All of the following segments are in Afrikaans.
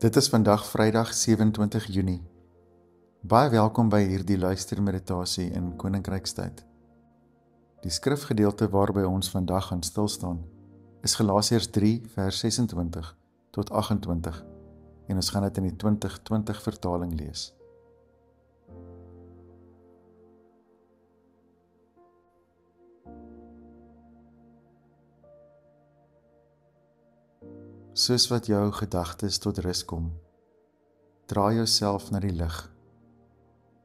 Dit is vandag Vrydag 27 Junie. Baie welkom by hierdie luistermeditasie in Koninkrykstyd. Die skrifgedeelte waarby ons vandag gaan stilstaan is Galasiërs 3 vers 26 tot 28 en ons gaan dit in die 2020 vertaling lees. Soos wat jou gedagtes tot rus kom, draai jouself na die lig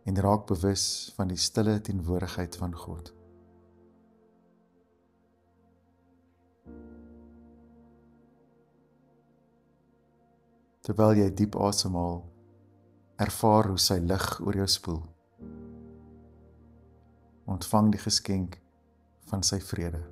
en raak bewus van die stille teenwoordigheid van God. Terwyl jy diep asemhaal, ervaar hoe sy lig oor jou spoel. Ontvang die geskenk van sy vrede.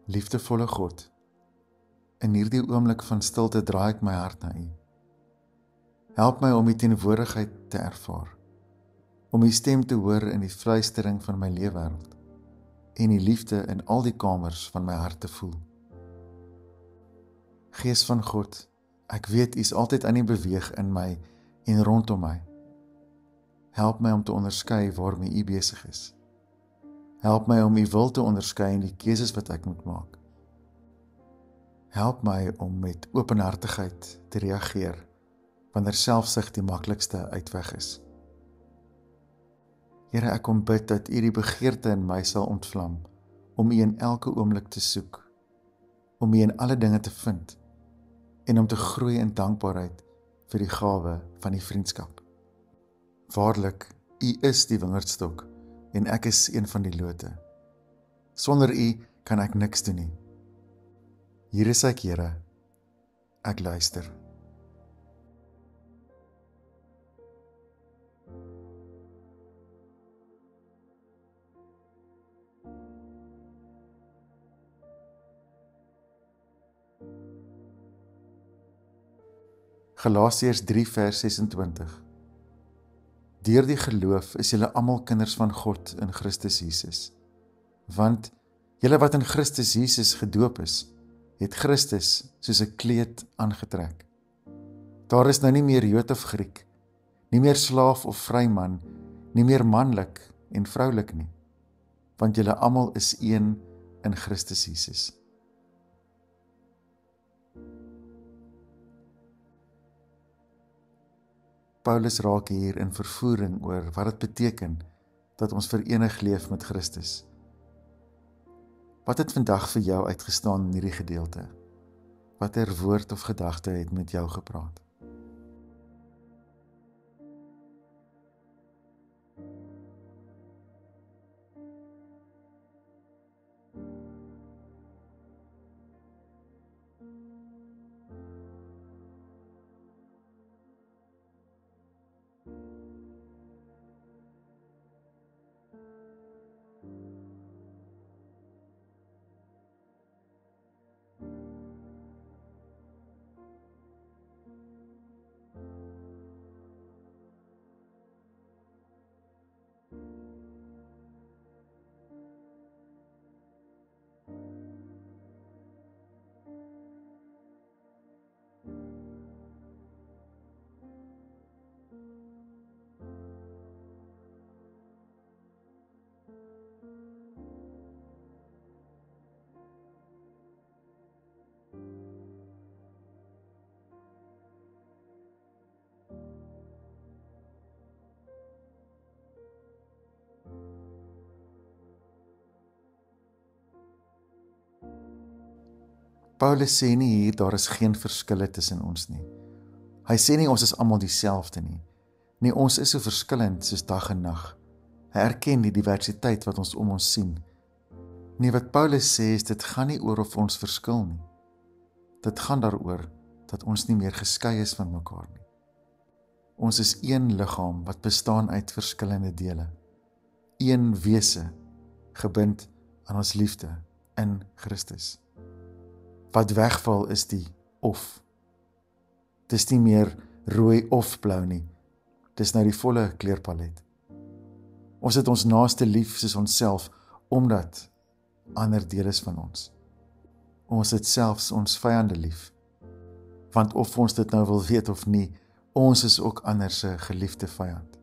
Liefdevolle God, in hierdie oomblik van stilte draai ek my hart na U. Help my om U teenwoordigheid te ervaar, om U stem te hoor in die fluistering van my leefwêreld en U liefde in al die kamers van my hart te voel. Gees van God, ek weet U is altyd aan die beweeg in my en rondom my. Help my om te onderskei waarmee U besig is. Help my om U wil te onderskei in die keuses wat ek moet maak. Help my om met openhartigheid te reageer, wanneer selfsug die maklikste uitweg is. Here, ek kom bid dat U die begeerte in my sal ontvlam, om U in elke oomblik te soek, om U in alle dinge te vind, en om te groei in dankbaarheid vir die gawe van die vriendskap. Waarlik, U is die wingerdstok, en ek is een van die lote. Sonder U kan ek niks doen nie. Hier is ek, Here. Ek luister. Galasiërs 3 vers 26. Deur die geloof is julle almal kinders van God in Christus Jesus. Want julle wat in Christus Jesus gedoop is, het Christus soos 'n kleed aangetrek. Daar is nou nie meer Jood of Griek, nie meer slaaf of vryman, nie meer manlik en vroulik nie, want julle almal is een in Christus Jesus. Paulus raak hier in vervoering oor wat dit beteken dat ons verenig leef met Christus. Wat het vandag vir jou uitgestaan in hierdie gedeelte? Watter woord of gedagte het met jou gepraat? Paulus sê nie hier, daar is geen verskille tussen ons nie. Hy sê nie, ons is almal dieselfde nie. Nee, ons is so verskillend soos dag en nag. Hy erken die diversiteit wat ons om ons sien. Nee, wat Paulus sê is, dit gaan nie oor of ons verskil nie. Dit gaan daaroor dat ons nie meer geskei is van mekaar nie. Ons is een liggaam wat bestaan uit verskillende dele. Een wese, gebind aan ons liefde in Christus. Wat wegval is die of. Dis nie meer rooi of blou nie. Dis nou die volle kleurpalet. Ons het ons naaste lief soos onsself, omdat ander deel is van ons. Ons het selfs ons vyande lief. Want of ons dit nou wil weet of nie, ons is ook ander se geliefde vyand.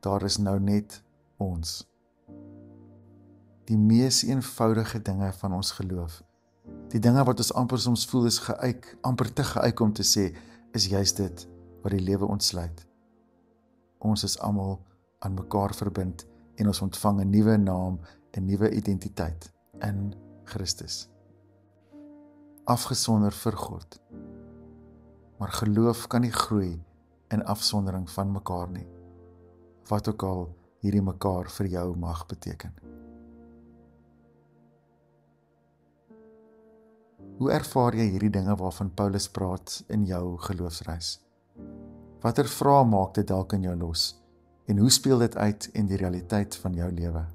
Daar is nou net ons. Die mees eenvoudige dinge van ons geloof, die dinge wat ons amper soms voel is amper te geëik om te sê, is juist dit wat die lewe ontsluit. Ons is almal aan mekaar verbind en ons ontvang 'n nuwe naam, 'n nuwe identiteit in Christus. Afgesonder vir God. Maar geloof kan nie groei in afsondering van mekaar nie. Wat ook al hierdie mekaar vir jou mag beteken. Hoe ervaar jy hierdie dinge waarvan Paulus praat in jou geloofsreis? Watter vrae maak dit dalk in jou los? En hoe speel dit uit in die realiteit van jou lewe?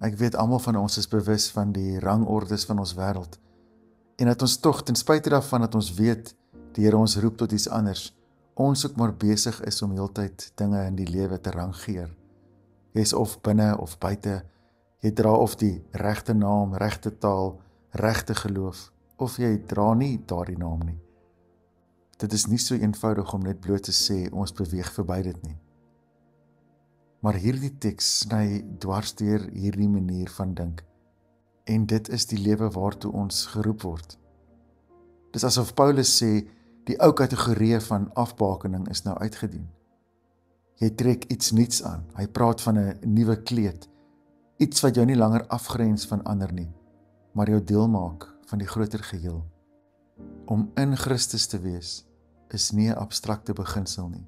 Ek weet almal van ons is bewus van die rangordes van ons wêreld en dat ons tog ten spyte daarvan dat ons weet die Here ons roep tot iets anders, ons ook maar besig is om heeltyd dinge in die lewe te rangeer. Jy is of binne of buite, jy dra of die regte naam, regte taal, regte geloof, of jy dra nie daardie naam nie. Dit is nie so eenvoudig om net bloot te sê ons beweeg verby dit nie. Maar hierdie teks sny dwars deur hierdie manier van dink. En dit is die lewe waartoe ons geroep word. Dis asof Paulus sê, die ou kategorie van afbakening is nou uitgedien. Jy trek iets nuuts aan. Hy praat van 'n nuwe kleed. Iets wat jou nie langer afgrens van ander nie, maar jou deel maak van die groter geheel. Om in Christus te wees, is nie 'n abstrakte beginsel nie.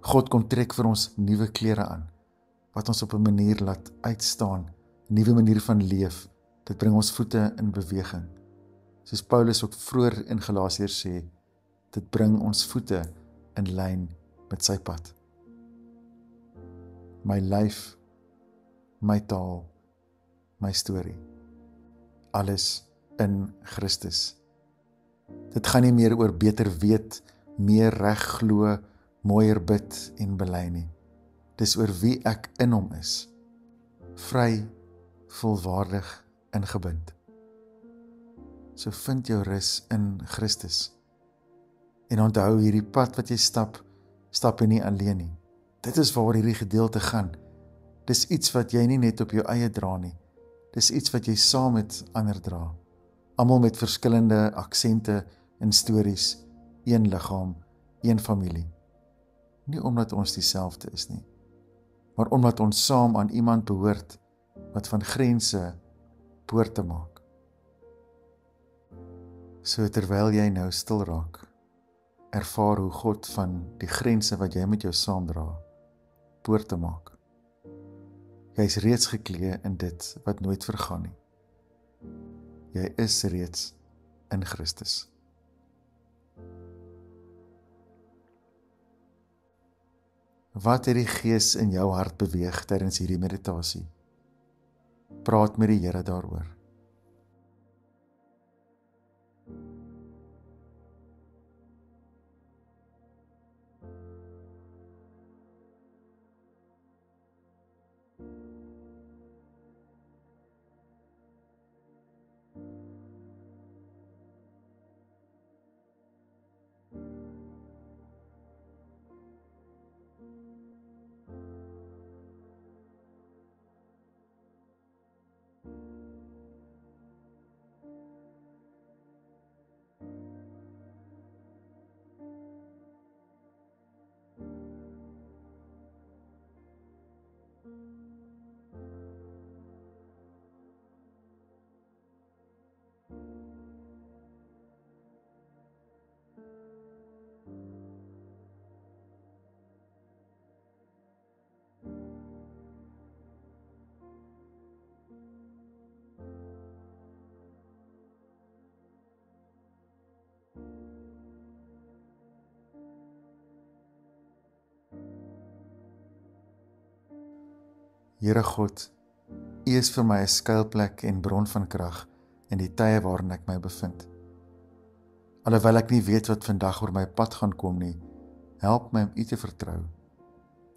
God kom trek vir ons nuwe klere aan, wat ons op 'n manier laat uitstaan, 'n nuwe manier van leef. Dit bring ons voete in beweging. Soos Paulus ook vroeër in Galasiërs sê, dit bring ons voete in lyn met sy pad. My lyf, my taal, my storie. Alles in Christus. Dit gaan nie meer oor beter weet, meer reg glo, mooier bid en bely nie. Dis oor wie ek in hom is. Vry, volwaardig en gebind. So vind jou rus in Christus. En onthou, hierdie pad wat jy stap jy nie alleen nie. Dit is waar hierdie gedeelte gaan. Dis iets wat jy nie net op jou eie dra nie. Dis iets wat jy saam met ander dra. Almal met verskillende aksente en stories, een liggaam, een familie. Nie omdat ons dieselfde is nie, maar omdat ons saam aan iemand behoort wat van grense poorte maak. So terwyl jy nou stil raak, ervaar hoe God van die grense wat jy met jou saamdra, poorte maak. Jy is reeds geklee in dit wat nooit vergaan nie. Jy is reeds in Christus. Wat het die Gees in jou hart beweeg tydens hierdie meditasie? Praat met die Here daaroor. Here God, U is vir my 'n skuilplek en bron van krag in die tye waarin ek my bevind. Alhoewel ek nie weet wat vandag oor my pad gaan kom nie, help my om U te vertrou.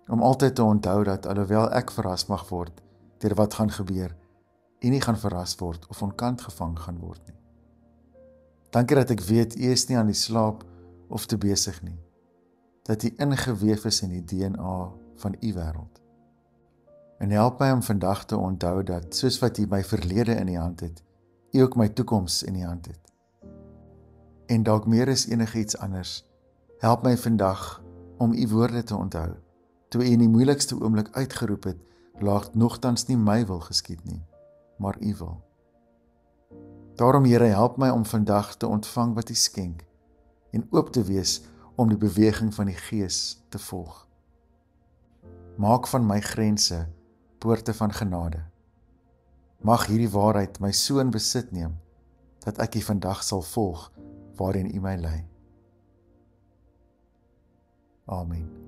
Om altyd te onthou dat alhoewel ek verras mag word deur wat gaan gebeur, U nie gaan verras word of onkant gevang gaan word nie. Dankie dat ek weet U is nie aan die slaap of te besig nie, dat U ingeweef is in die DNA van U wêreld. En help my om vandag te onthou dat soos wat U my verlede in die hand het, U ook my toekoms in die hand het. En dalk meer as enigiets anders, help my vandag om U woorde te onthou. Toe U in die moeilikste oomblik uitgeroep het, laat nogtans nie my wil geskied nie, maar U wil. Daarom Here, help my om vandag te ontvang wat U skenk en oop te wees om die beweging van die Gees te volg. Maak van my grense poorte van genade. Mag hierdie waarheid my so in besit neem, dat ek U vandag sal volg, waarin U my lei. Amen.